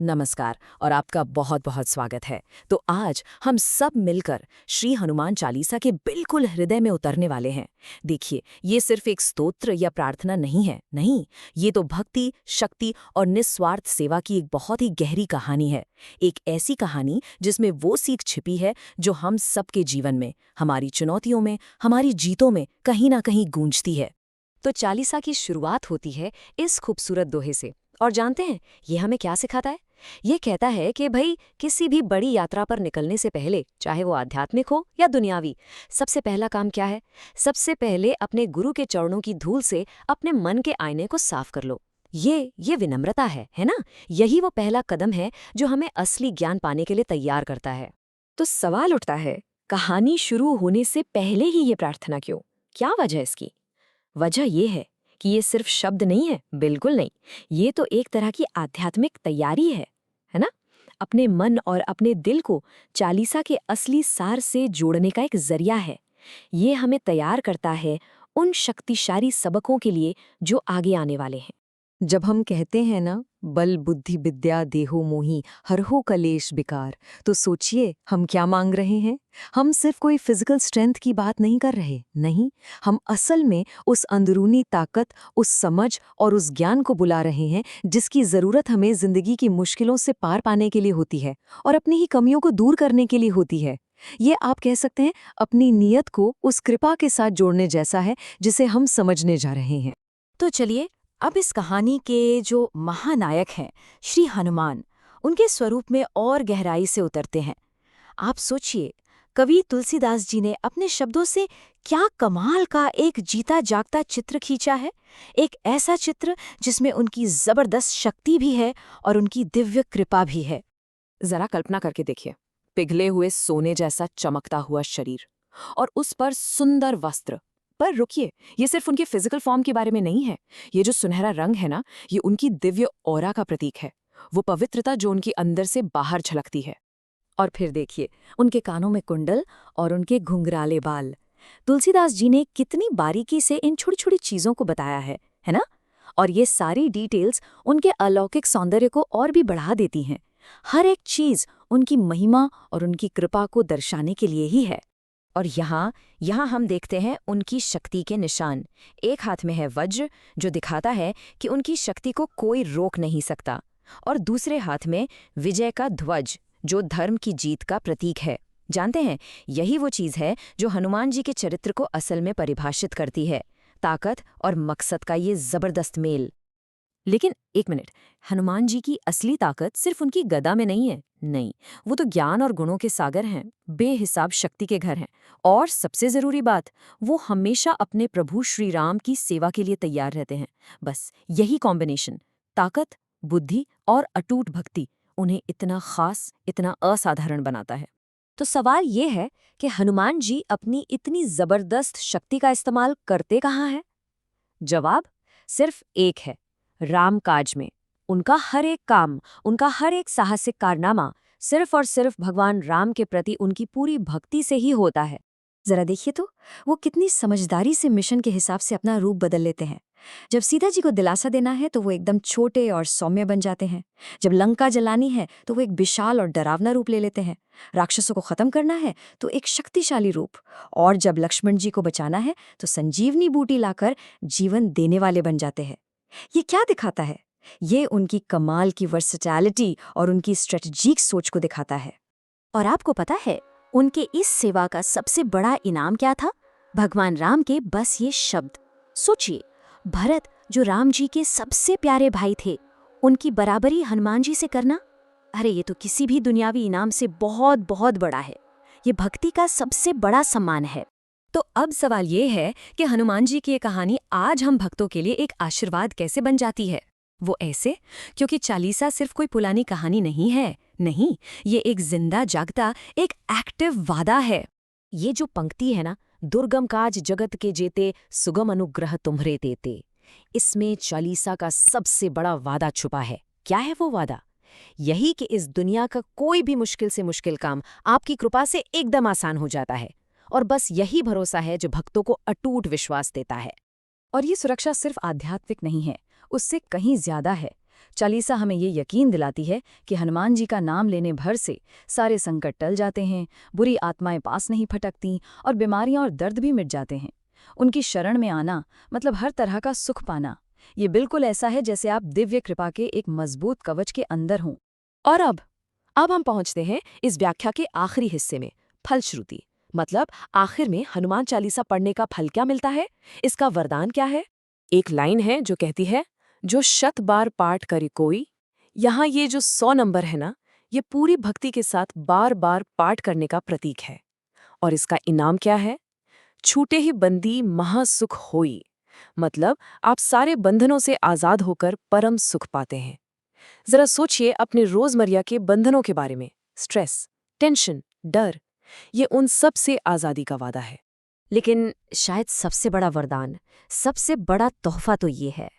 नमस्कार और आपका बहुत बहुत स्वागत है। तो आज हम सब मिलकर श्री हनुमान चालीसा के बिल्कुल हृदय में उतरने वाले हैं। देखिए, ये सिर्फ एक स्तोत्र या प्रार्थना नहीं है, नहीं, ये तो भक्ति, शक्ति और निस्वार्थ सेवा की एक बहुत ही गहरी कहानी है। एक ऐसी कहानी जिसमें वो सीख छिपी है जो हम सबके जीवन में, हमारी चुनौतियों में, हमारी जीतों में कहीं ना कहीं गूंजती है। तो चालीसा की शुरुआत होती है इस खूबसूरत दोहे से। और जानते हैं ये हमें क्या सिखाता है? ये कहता है कि भाई किसी भी बड़ी यात्रा पर निकलने से पहले, चाहे वो आध्यात्मिक हो या दुनियावी, सबसे पहला काम क्या है? सबसे पहले अपने गुरु के चरणों की धूल से अपने मन के आईने को साफ कर लो। ये विनम्रता है ना? यही वो पहला कदम है जो हमें असली ज्ञान पाने के लिए तैयार करता है। तो सवाल उठता है, कहानी शुरू होने से पहले ही ये प्रार्थना क्यों? क्या वजह इसकी? वजह ये है कि ये सिर्फ शब्द नहीं है, बिल्कुल नहीं। ये तो एक तरह की आध्यात्मिक तैयारी है ना? अपने मन और अपने दिल को चालीसा के असली सार से जोड़ने का एक जरिया है। ये हमें तैयार करता है उन शक्तिशाली सबकों के लिए जो आगे आने वाले हैं। जब हम कहते हैं ना, बल बुद्धि विद्या देहो मोही हरहो कलेश बिकार, तो सोचिए हम क्या मांग रहे हैं। हम सिर्फ कोई फिजिकल स्ट्रेंथ की बात नहीं कर रहे, नहीं, हम असल में उस अंदरूनी ताकत, उस समझ और उस ज्ञान को बुला रहे हैं जिसकी जरूरत हमें जिंदगी की मुश्किलों से पार पाने के लिए होती है और अपनी ही कमियों को दूर करने के लिए होती है। ये आप कह सकते हैं अपनी नीयत को उस कृपा के साथ जोड़ने जैसा है जिसे हम समझने जा रहे हैं। तो चलिए अब इस कहानी के जो महानायक हैं श्री हनुमान, उनके स्वरूप में और गहराई से उतरते हैं। आप सोचिए, कवि तुलसीदास जी ने अपने शब्दों से क्या कमाल का एक जीता जागता चित्र खींचा है। एक ऐसा चित्र जिसमें उनकी जबरदस्त शक्ति भी है और उनकी दिव्य कृपा भी है। जरा कल्पना करके देखिए, पिघले हुए सोने जैसा चमकता हुआ शरीर और उस पर सुंदर वस्त्र। पर रुकिए, ये सिर्फ उनके फिजिकल फॉर्म के बारे में नहीं है। ये जो सुनहरा रंग है ना, ये उनकी दिव्य ऑरा का प्रतीक है, वो पवित्रता जो उनके अंदर से बाहर झलकती है। और फिर देखिए, उनके कानों में कुंडल और उनके घुंघराले बाल। तुलसीदास जी ने कितनी बारीकी से इन छोटी छोटी चीजों को बताया है ना? और ये सारी डिटेल्स उनके अलौकिक सौंदर्य को और भी बढ़ा देती हैं। हर एक चीज उनकी महिमा और उनकी कृपा को दर्शाने के लिए ही है। और यहाँ हम देखते हैं उनकी शक्ति के निशान। एक हाथ में है वज्र, जो दिखाता है कि उनकी शक्ति को कोई रोक नहीं सकता, और दूसरे हाथ में विजय का ध्वज, जो धर्म की जीत का प्रतीक है। जानते हैं, यही वो चीज़ है जो हनुमान जी के चरित्र को असल में परिभाषित करती है, ताकत और मकसद का ये जबरदस्त मेल। लेकिन एक मिनट, हनुमान जी की असली ताकत सिर्फ उनकी गदा में नहीं है। नहीं, वो तो ज्ञान और गुणों के सागर हैं, बेहिसाब शक्ति के घर हैं। और सबसे जरूरी बात, वो हमेशा अपने प्रभु श्री राम की सेवा के लिए तैयार रहते हैं। बस यही कॉम्बिनेशन, ताकत, बुद्धि और अटूट भक्ति, उन्हें इतना खास, इतना असाधारण बनाता है। तो सवाल ये है कि हनुमान जी अपनी इतनी जबरदस्त शक्ति का इस्तेमाल करते कहाँ हैं? जवाब सिर्फ एक है, राम काज में। उनका हर एक काम, उनका हर एक साहसिक कारनामा सिर्फ और सिर्फ भगवान राम के प्रति उनकी पूरी भक्ति से ही होता है। जरा देखिए तो, वो कितनी समझदारी से मिशन के हिसाब से अपना रूप बदल लेते हैं। जब सीता जी को दिलासा देना है तो वो एकदम छोटे और सौम्य बन जाते हैं। जब लंका जलानी है तो वो एक विशाल और डरावना रूप ले लेते हैं। राक्षसों को खत्म करना है तो एक शक्तिशाली रूप, और जब लक्ष्मण जी को बचाना है तो संजीवनी बूटी लाकर जीवन देने वाले बन जाते हैं। ये क्या दिखाता है? ये उनकी कमाल की वर्सेटैलिटी और उनकी स्ट्रेटेजिक सोच को दिखाता है। और आपको पता है, उनके इस सेवा का सबसे बड़ा इनाम क्या था? भगवान राम के बस ये शब्द। सोचिए, भरत जो राम जी के सबसे प्यारे भाई थे, उनकी बराबरी हनुमान जी से करना, अरे ये तो किसी भी दुनियावी इनाम से बहुत बहुत बड़ा है। ये भक्ति का सबसे बड़ा सम्मान है। तो अब सवाल ये है कि हनुमान जी की ये कहानी आज हम भक्तों के लिए एक आशीर्वाद कैसे बन जाती है? वो ऐसे, क्योंकि चालीसा सिर्फ कोई पुरानी कहानी नहीं है, नहीं, ये एक जिंदा जागता, एक एक्टिव वादा है। ये जो पंक्ति है ना, दुर्गम काज जगत के जेते, सुगम अनुग्रह तुम्हरे देते, इसमें चालीसा का सबसे बड़ा वादा छुपा है। क्या है वो वादा? यही कि इस दुनिया का कोई भी मुश्किल से मुश्किल काम आपकी कृपा से एकदम आसान हो जाता है। और बस यही भरोसा है जो भक्तों को अटूट विश्वास देता है। और ये सुरक्षा सिर्फ आध्यात्मिक नहीं है, उससे कहीं ज्यादा है। चालीसा हमें ये यकीन दिलाती है कि हनुमान जी का नाम लेने भर से सारे संकट टल जाते हैं, बुरी आत्माएं पास नहीं फटकती और बीमारियां और दर्द भी मिट जाते हैं। उनकी शरण में आना मतलब हर तरह का सुख पाना। ये बिल्कुल ऐसा है जैसे आप दिव्य कृपा के एक मजबूत कवच के अंदर हों। और अब हम पहुंचते हैं इस व्याख्या के आखिरी हिस्से में, फलश्रुति। मतलब आखिर में हनुमान चालीसा पढ़ने का फल क्या मिलता है, इसका वरदान क्या है। एक लाइन है जो कहती है, जो 100 बार पाठ करे कोई। यहाँ ये जो 100 नंबर है ना, ये पूरी भक्ति के साथ बार बार पाठ करने का प्रतीक है। और इसका इनाम क्या है, छूटे ही बंदी महासुख होई। मतलब आप सारे बंधनों से आजाद होकर परम सुख पाते हैं। जरा सोचिए अपने रोजमर्रा के बंधनों के बारे में। स्ट्रेस, टेंशन, डर, ये उन सब से आजादी का वादा है। लेकिन शायद सबसे बड़ा वरदान, सबसे बड़ा तोहफा तो ये है,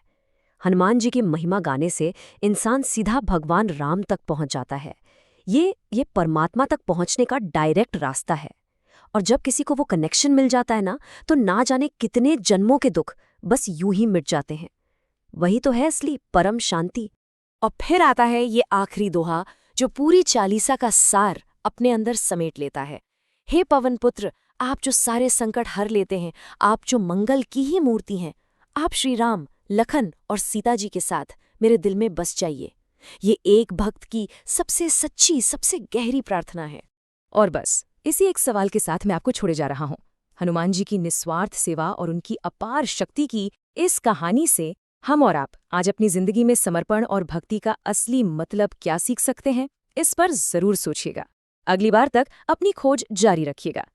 हनुमान जी की महिमा गाने से इंसान सीधा भगवान राम तक पहुंच जाता है। ये परमात्मा तक पहुंचने का डायरेक्ट रास्ता है। और जब किसी को वो कनेक्शन मिल जाता है तो ना जाने कितने जन्मों के दुख बस यूं ही मिट जाते हैं। वही तो है असली परम शांति। और फिर आता है ये आखिरी दोहा जो पूरी चालीसा का सार अपने अंदर समेट लेता है। हे पवन पुत्र, आप जो सारे संकट हर लेते हैं, आप जो मंगल की ही मूर्ति हैं, आप श्री राम, लखन और सीता जी के साथ मेरे दिल में बस जाइए। ये एक भक्त की सबसे सच्ची, सबसे गहरी प्रार्थना है। और बस इसी एक सवाल के साथ मैं आपको छोड़े जा रहा हूं। हनुमान जी की निस्वार्थ सेवा और उनकी अपार शक्ति की इस कहानी से हम और आप आज अपनी जिंदगी में समर्पण और भक्ति का असली मतलब क्या सीख सकते हैं, इस पर जरूर सोचिएगा। अगली बार तक अपनी खोज जारी रखिएगा।